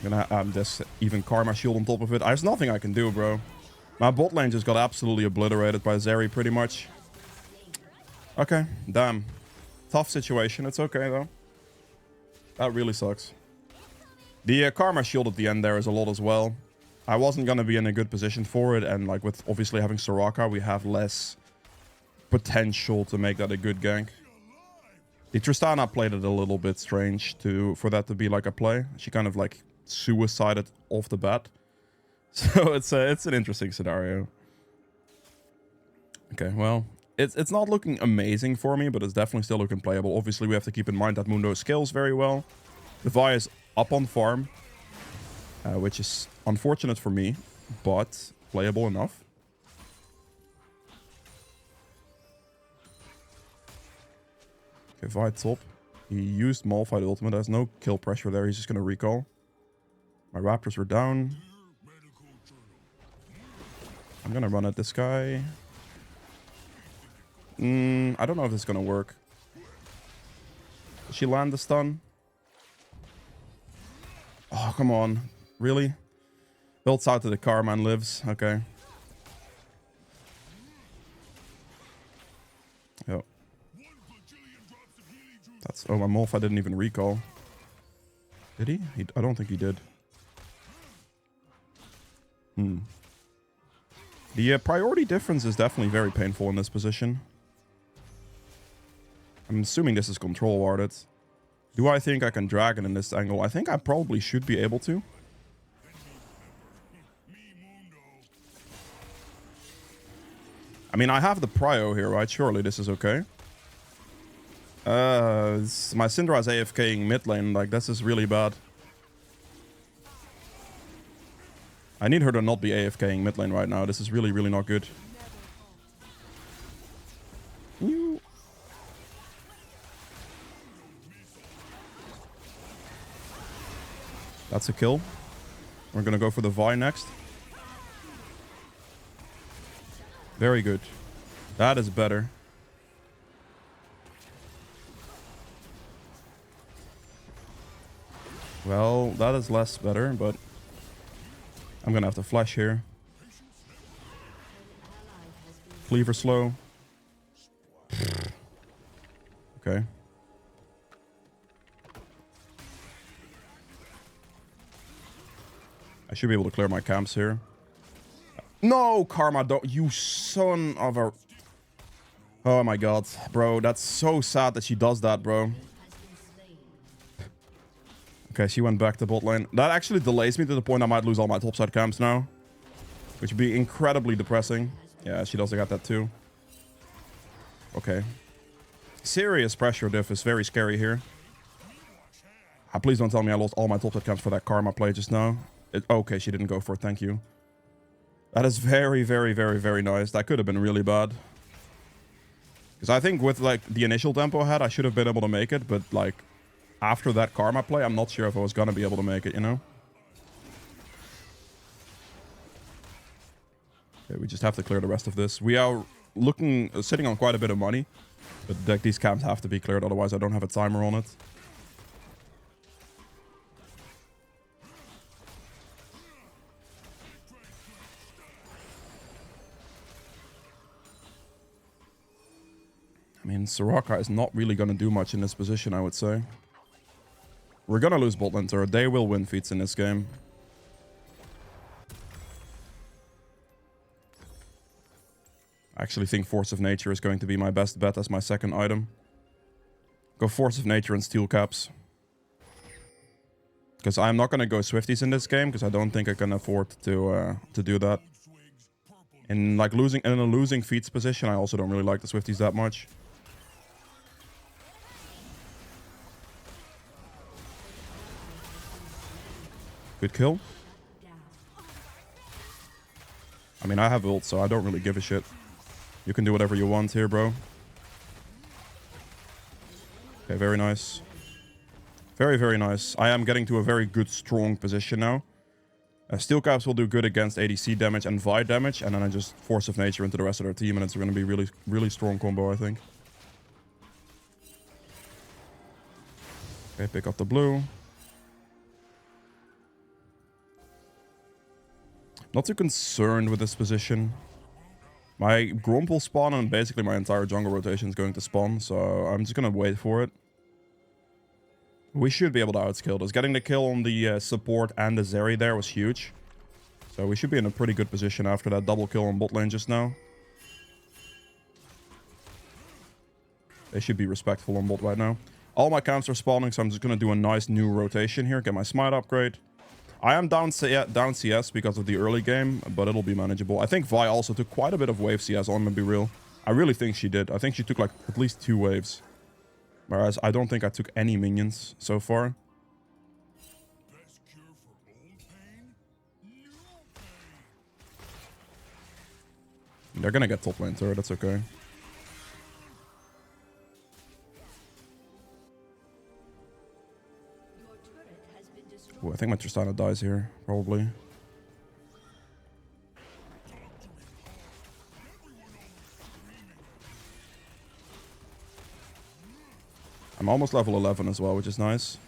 gonna have this even Karma Shield on top of it. There's nothing I can do, bro. My bot lane just got absolutely obliterated by Zeri, pretty much. Okay, damn. Tough situation. It's okay, though. That really sucks. The Karma Shield at the end there is a lot as well. I wasn't gonna be in a good position for it, and like with obviously having Soraka, we have less potential to make that a good gank. The Tristana played it a little bit strange for that to be like a play. She kind of like suicided off the bat. So it's an interesting scenario. Okay, well, it's not looking amazing for me, but it's definitely still looking playable. Obviously, we have to keep in mind that Mundo scales very well. The Vi is up on farm, which is unfortunate for me, but playable enough. Okay, Vi top. He used Malphite ultimate. There's no kill pressure there. He's just going to recall. My Raptors were down. I'm going to run at this guy. I don't know if this is going to work. Did she land the stun? Oh, come on. Really? Builds out to the Karma and lives. Okay. Yep. That's... Oh, my Malphite didn't even recall. Did he? I don't think he did. The priority difference is definitely very painful in this position. I'm assuming this is control warded. Do I think I can drag it in this angle? I think I probably should be able to. I mean, I have the prio here, right? Surely this is okay. My Syndra's AFKing mid lane. Like, this is really bad. I need her to not be AFKing mid lane right now. This is really, really not good. That's a kill. We're gonna go for the Vi next. Very good. That is better. Well, that is less better, but I'm gonna have to flash here. Cleaver slow. Okay. I should be able to clear my camps here. No, Karma, don't... You son of a... Oh my god. Bro, that's so sad that she does that, bro. Okay, she went back to bot lane. That actually delays me to the point I might lose all my topside camps now. Which would be incredibly depressing. Yeah, she doesn't got that too. Okay. Serious pressure diff is very scary here. Please don't tell me I lost all my topside camps for that Karma play just now. Okay, she didn't go for it. Thank you. That is very, very, very, very nice. That could have been really bad. Because I think with, like, the initial tempo I had, I should have been able to make it. But, like, after that Karma play, I'm not sure if I was going to be able to make it, you know? Okay, we just have to clear the rest of this. We are sitting on quite a bit of money. But, like, these camps have to be cleared, otherwise I don't have a timer on it. I mean, Soraka is not really going to do much in this position, I would say. We're going to lose bot lane turret. They will win feats in this game. I actually think Force of Nature is going to be my best bet as my second item. Go Force of Nature and Steel Caps. Because I'm not going to go Swifties in this game, because I don't think I can afford to do that. In like in a losing feats position, I also don't really like the Swifties that much. Good kill. I mean, I have ult, so I don't really give a shit. You can do whatever you want here, bro. Okay, very nice. Very, very nice. I am getting to a very good, strong position now. Steel Caps will do good against ADC damage and Vi damage, and then I just Force of Nature into the rest of their team, and it's going to be really, really strong combo, I think. Okay, pick up the blue. Not too concerned with this position. My Gromp will spawn, and basically my entire jungle rotation is going to spawn, so I'm just going to wait for it. We should be able to outskill this. Getting the kill on the support and the Zeri there was huge. So we should be in a pretty good position after that double kill on bot lane just now. They should be respectful on bot right now. All my camps are spawning, so I'm just going to do a nice new rotation here. Get my smite upgrade. I am down CS because of the early game, but it'll be manageable. I think Vi also took quite a bit of wave CS on, to be real. I really think she did. I think she took like at least 2 waves. Whereas I don't think I took any minions so far. They're gonna get top lane turret, that's okay. Ooh, I think my Tristana dies here, probably. I'm almost level 11 as well, which is nice.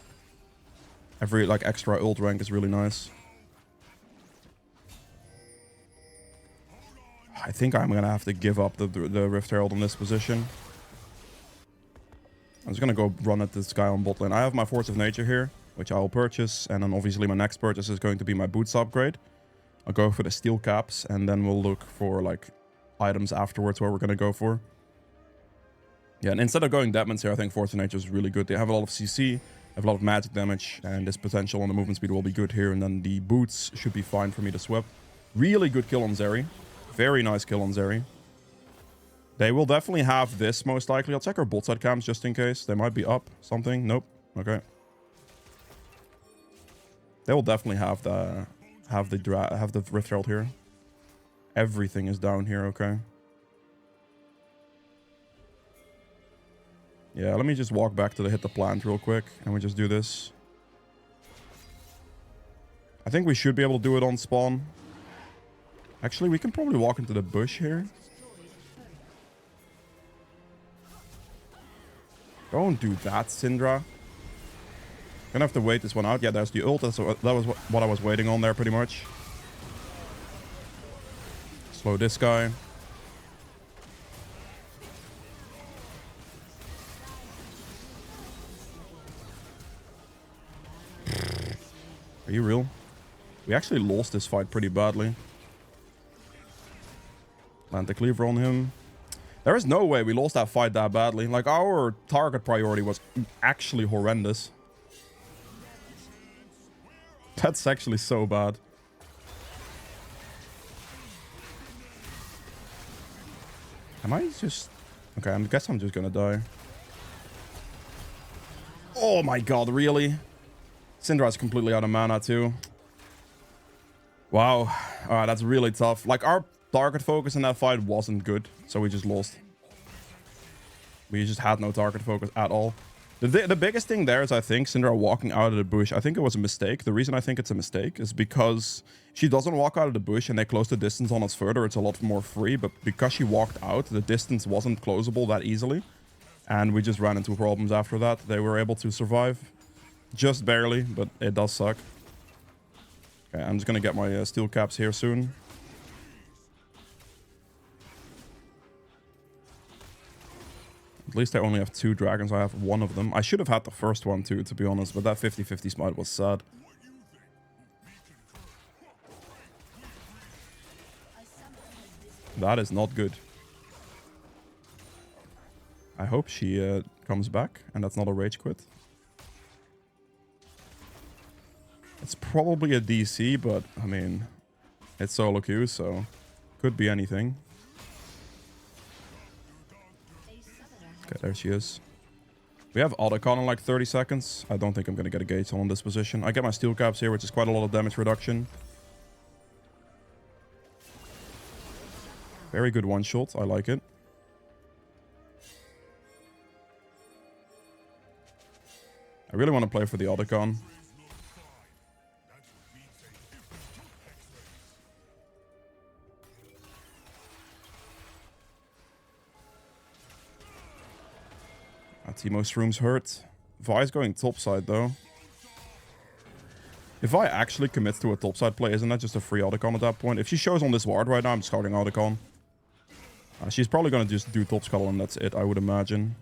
Every like extra ult rank is really nice. I think I'm gonna have to give up the Rift Herald in this position. I'm just gonna go run at this guy on bot lane. I have my Force of Nature here, which I will purchase, and then obviously my next purchase is going to be my boots upgrade. I'll go for the steel caps, and then we'll look for like items afterwards where we're gonna go for. Yeah, and instead of going Deadmans here, I think Force of Nature is really good. They have a lot of CC, have a lot of magic damage, and this potential on the movement speed will be good here, and then the boots should be fine for me to swap. Really good kill on Zeri. Very nice kill on Zeri. They will definitely have this most likely. I'll check our bot side cams just in case. They might be up something. Nope. Okay. They will definitely have the Rift Herald here. Everything is down here, okay. Yeah, let me just walk back to the hit the plant real quick, and we just do this. I think we should be able to do it on spawn. Actually, we can probably walk into the bush here. Don't do that, Syndra. Gonna have to wait this one out. Yeah, there's the ult. That was what I was waiting on there, pretty much. Slow this guy. Are you real? We actually lost this fight pretty badly. Plant the cleaver on him. There is no way we lost that fight that badly. Like, our target priority was actually horrendous. That's actually so bad. Am I just... Okay, I guess I'm just gonna die. Oh my god, really? Syndra's completely out of mana too. Wow. Alright, that's really tough. Like, our target focus in that fight wasn't good, so we just lost. We just had no target focus at all. The biggest thing there is, I think, Syndra walking out of the bush. I think it was a mistake. The reason I think it's a mistake is because she doesn't walk out of the bush and they close the distance on us further. It's a lot more free, but because she walked out, the distance wasn't closable that easily. And we just ran into problems after that. They were able to survive. Just barely, but it does suck. Okay, I'm just gonna get my steel caps here soon. At least I only have 2 dragons. I have 1 of them. I should have had the first one too, to be honest, but that 50-50 smite was sad. That is not good. I hope she comes back, and that's not a rage quit. It's probably a DC, but, I mean, it's solo queue, so could be anything. Okay, there she is. We have Otacon in like 30 seconds. I don't think I'm going to get a gauge on this position. I get my steel caps here, which is quite a lot of damage reduction. Very good one shot. I like it. I really want to play for the Otacon. Teemo's room's hurt. Vi's going topside though. If Vi actually commits to a topside play, isn't that just a free Audicon at that point? If she shows on this ward right now, I'm discarding Audicon. She's probably going to just do top scuttle and that's it, I would imagine.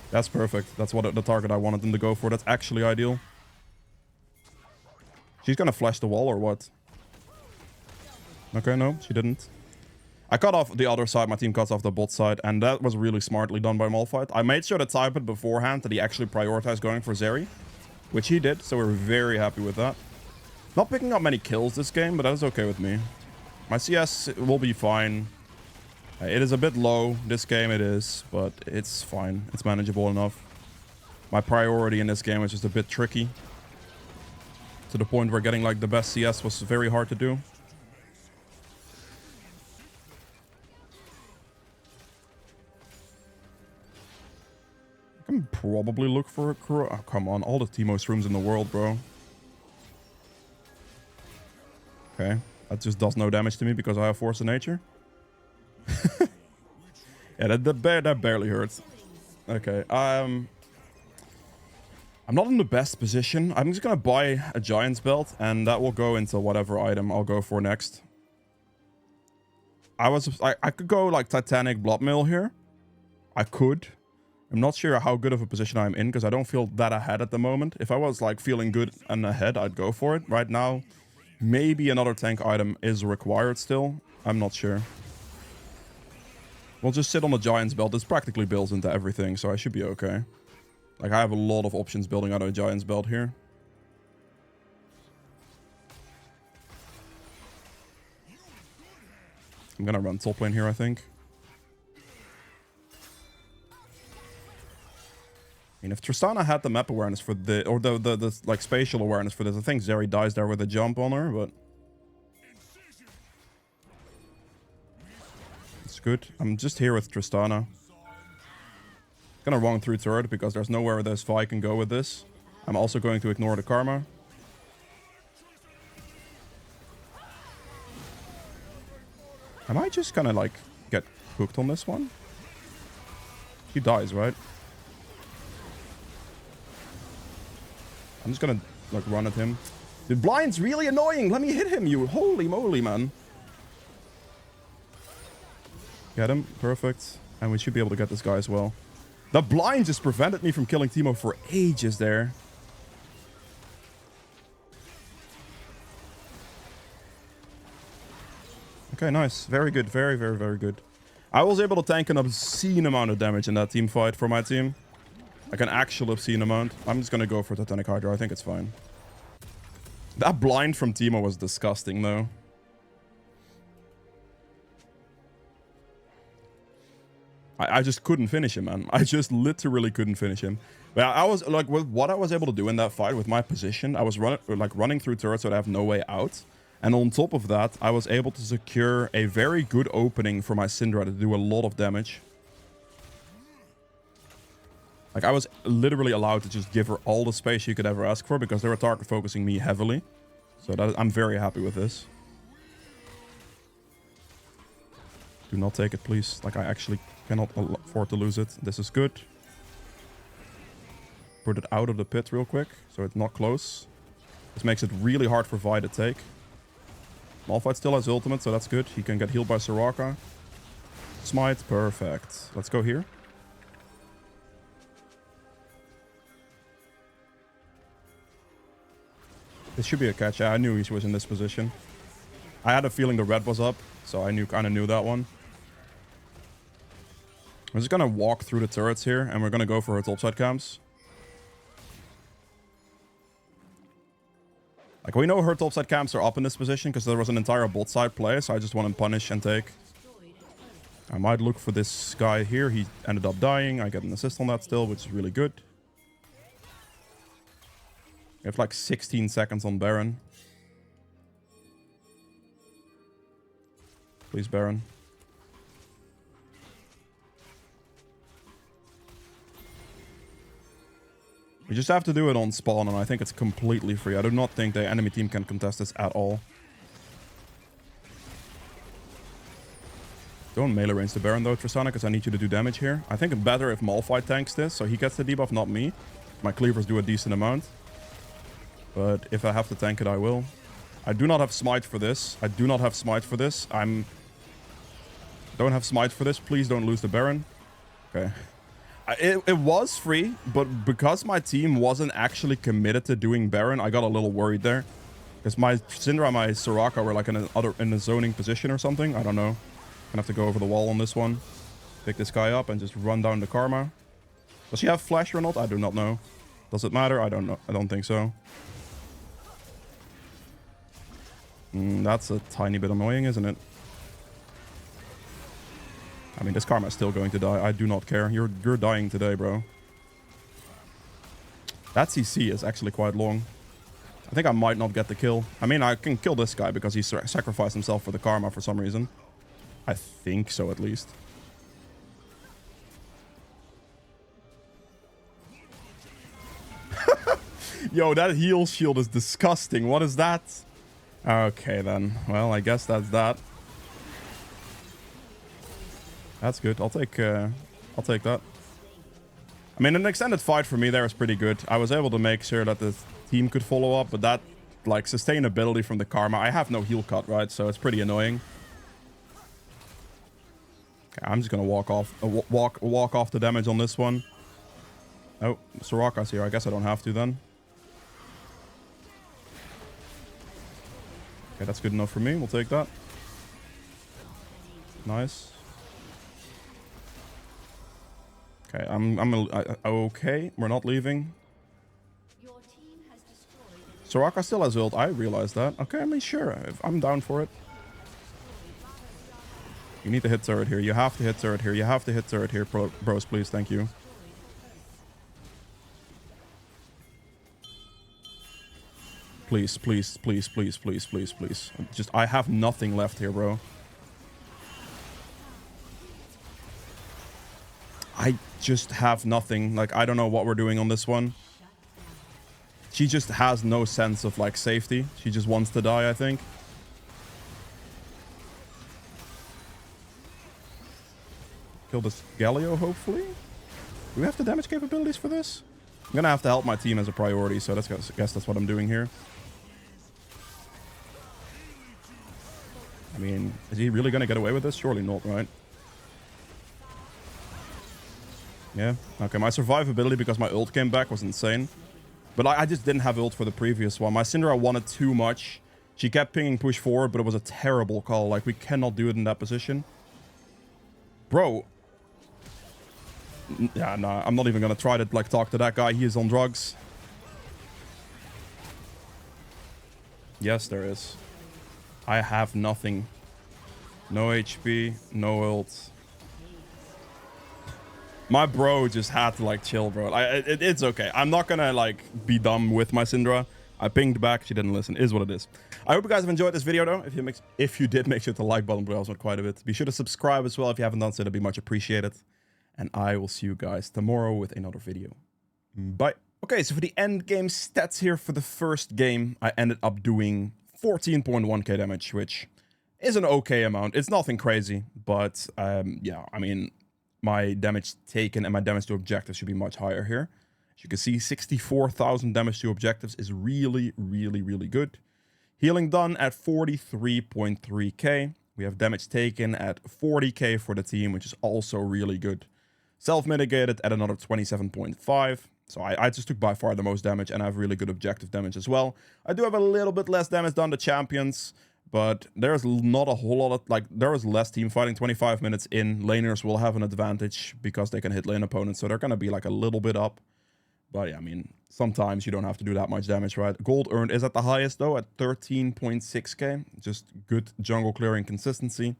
That's perfect. That's what the target I wanted them to go for. That's actually ideal. She's gonna flash the wall or what? Okay, no, she didn't. I cut off the other side. My team cuts off the bot side, and that was really smartly done by Malphite. I made sure to type it beforehand that he actually prioritized going for Zeri, which he did, so we're very happy with that. Not picking up many kills this game, but that's okay with me. My CS will be fine. It is a bit low. This game it is, but it's fine. It's manageable enough. My priority in this game is just a bit tricky. To the point where getting like the best CS was very hard to do. I can probably look for a crew. Oh, come on. All the Teemo's rooms in the world, bro. Okay. That just does no damage to me because I have Force of Nature. Yeah, that barely hurts. Okay. I'm not in the best position. I'm just gonna buy a Giant's Belt, and that will go into whatever item I'll go for next. I could go like Titanic Blood Mill here. I could. I'm not sure how good of a position I'm in because I don't feel that ahead at the moment. If I was like feeling good and ahead, I'd go for it. Right now, maybe another tank item is required still. I'm not sure. We'll just sit on the Giant's Belt. This practically builds into everything, so I should be okay. Like, I have a lot of options building out of a Giant's Belt here. I'm gonna run top lane here, I think. I mean, if Tristana had the map awareness for the... Or the like, spatial awareness for this, I think Zeri dies there with a jump on her, but... It's good. I'm just here with Tristana. Gonna run through turret because there's nowhere this Vi can go with this. I'm also going to ignore the karma. Am I just gonna like get hooked on this one? He dies, right? I'm just gonna like run at him. The blind's really annoying. Let me hit him, you holy moly, man. Get him. Perfect. And we should be able to get this guy as well. The blind just prevented me from killing Teemo for ages there. Okay, nice. Very good. Very, very, very good. I was able to tank an obscene amount of damage in that team fight for my team. Like an actual obscene amount. I'm just gonna go for Titanic Hydra. I think it's fine. That blind from Teemo was disgusting, though. I just couldn't finish him, man. I just literally couldn't finish him. But I was like, with what I was able to do in that fight with my position, I was running through turrets so I have no way out. And on top of that, I was able to secure a very good opening for my Syndra to do a lot of damage. Like, I was literally allowed to just give her all the space she could ever ask for because they were target focusing me heavily. So I'm very happy with this. Do not take it, please. Like, I actually cannot afford to lose it. This is good. Put it out of the pit real quick, so it's not close. This makes it really hard for Vi to take. Malphite still has ultimate, so that's good. He can get healed by Soraka. Smite, perfect. Let's go here. This should be a catch. Yeah, I knew he was in this position. I had a feeling the red was up, so I kind of knew that one. I'm just gonna walk through the turrets here, and we're gonna go for her topside camps. Like, we know her topside camps are up in this position because there was an entire bot side play, so I just want to punish and take. I might look for this guy here. He ended up dying. I get an assist on that still, which is really good. We have like 16 seconds on Baron. Please, Baron. We just have to do it on spawn, and I think it's completely free. I do not think the enemy team can contest this at all. Don't melee range the Baron though, Tristana, because I need you to do damage here. I think it's better if Malphite tanks this, so he gets the debuff, not me. My cleavers do a decent amount. But if I have to tank it, I will. I do not have smite for this. I do not have smite for this. Don't have smite for this. Please don't lose the Baron. Okay. It was free, but because my team wasn't actually committed to doing Baron, I got a little worried there. Because my Syndra and my Soraka were like in a zoning position or something. I don't know. Gonna have to go over the wall on this one. Pick this guy up and just run down the Karma. Does she have flash or not? I do not know. Does it matter? I don't know. I don't think so. That's a tiny bit annoying, isn't it? I mean, this Karma is still going to die. I do not care. You're dying today, bro. That CC is actually quite long. I think I might not get the kill. I mean, I can kill this guy because he sacrificed himself for the Karma for some reason. I think so, at least. Yo, that heal shield is disgusting. What is that? Okay, then. Well, I guess that's that. That's good. I'll take that. I mean, an extended fight for me there is pretty good. I was able to make sure that the team could follow up, but that, like, sustainability from the Karma, I have no heal cut, right? So it's pretty annoying. Okay, I'm just gonna walk off the damage on this one. Oh, Soraka's here. I guess I don't have to then. Okay, that's good enough for me. We'll take that. Nice. Okay, okay, we're not leaving. Soraka still has ult. I realize that. Okay, I mean, sure. I'm down for it. You need to hit turret here. You have to hit turret here. You have to hit turret here, bros, please. Thank you. Please, please, please, please, please, please, please. Just, I have nothing left here, bro. I just have nothing. Like, I don't know what we're doing on this one. She just has no sense of, like, safety. She just wants to die, I think. Kill this Galio, hopefully. Do we have the damage capabilities for this? I'm gonna have to help my team as a priority, so I guess that's what I'm doing here. I mean, is he really gonna get away with this? Surely not, right? Yeah. Okay, my survivability because my ult came back was insane. But I just didn't have ult for the previous one. My Syndra wanted too much. She kept pinging push forward, but it was a terrible call. Like, we cannot do it in that position. Bro. Yeah, nah, I'm not even gonna try to, like, talk to that guy. He is on drugs. Yes, there is. I have nothing. No HP, no ult. My bro just had to, like, chill, bro. It's okay. I'm not gonna, like, be dumb with my Syndra. I pinged back. She didn't listen. It is what it is. I hope you guys have enjoyed this video, though. If you did, make sure to like button below. It quite a bit. Be sure to subscribe as well if you haven't done so. That'd be much appreciated. And I will see you guys tomorrow with another video. Bye. Okay, so for the end game stats here for the first game, I ended up doing 14.1k damage, which is an okay amount. It's nothing crazy, but yeah, I mean, my damage taken and my damage to objectives should be much higher here. As you can see, 64,000 damage to objectives is really, really, really good. Healing done at 43.3k. We have damage taken at 40k for the team, which is also really good. Self-mitigated at another 27.5. So I just took by far the most damage, and I have really good objective damage as well. I do have a little bit less damage done to champions, but there's not a whole lot of, like, there is less team fighting. 25 minutes in, laners will have an advantage because they can hit lane opponents, so they're going to be, like, a little bit up. But yeah, I mean, sometimes you don't have to do that much damage, right? Gold earned is at the highest, though, at 13.6k. Just good jungle clearing consistency.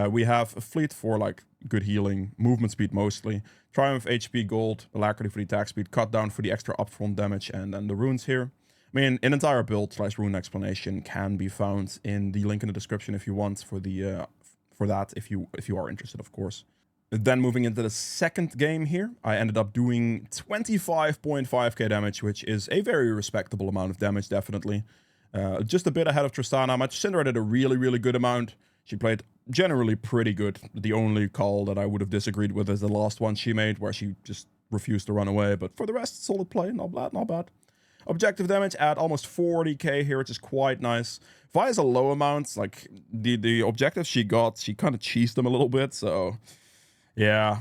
We have a fleet for, like, good healing, movement speed mostly, Triumph HP gold, alacrity for the attack speed, cut down for the extra upfront damage, and then the runes here. I mean, an entire build / rune explanation can be found in the link in the description if you want for the for that, if you are interested, of course. Then moving into the second game here, I ended up doing 25.5k damage, which is a very respectable amount of damage, definitely. Just a bit ahead of Tristana. My Syndra did a really, really good amount. She played generally pretty good. The only call that I would have disagreed with is the last one she made, where she just refused to run away. But for the rest, solid play. Not bad, not bad. Objective damage at almost 40k here, which is quite nice. Vi's a low amount. Like, the objectives she got, she kind of cheesed them a little bit, so... Yeah.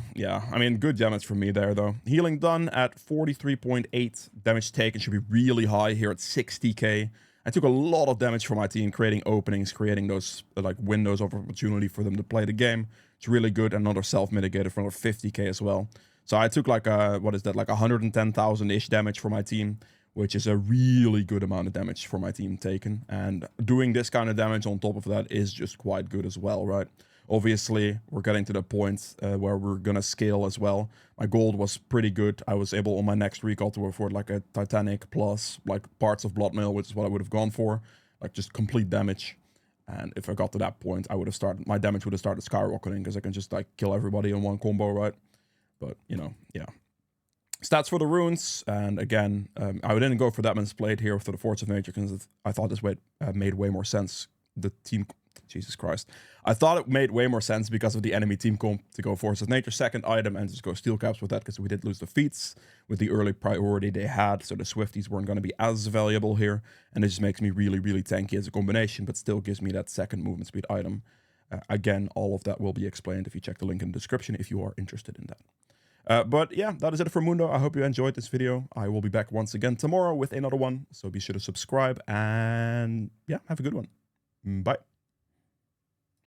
I mean, good damage from me there, though. Healing done at 43.8. Damage taken should be really high here at 60k. I took a lot of damage from my team, creating openings, creating those like windows of opportunity for them to play the game. It's really good. Another self-mitigated for another 50k as well. So I took like what is that, like 110,000-ish damage for my team, which is a really good amount of damage for my team taken. And doing this kind of damage on top of that is just quite good as well, right? Obviously, we're getting to the point where we're going to scale as well. My gold was pretty good. I was able on my next recall to afford like a Titanic plus like parts of Bloodmail, which is what I would have gone for. Like just complete damage. And if I got to that point, I would have started, my damage would have started skyrocketing because I can just like kill everybody in one combo, right? But, you know, yeah. Stats for the runes, and again, I didn't go for that man's plate here for the Force of Nature because I thought this made way more sense. The team... Jesus Christ. I thought it made way more sense because of the enemy team comp to go Force of Nature second item and just go Steel Caps with that because we did lose the feats with the early priority they had, so the Swifties weren't going to be as valuable here, and it just makes me really, really tanky as a combination, but still gives me that second movement speed item. Again, all of that will be explained if you check the link in the description if you are interested in that. But yeah, that is it for Mundo. I hope you enjoyed this video. I will be back once again tomorrow with another one, so be sure to subscribe, and yeah, have a good one. Bye.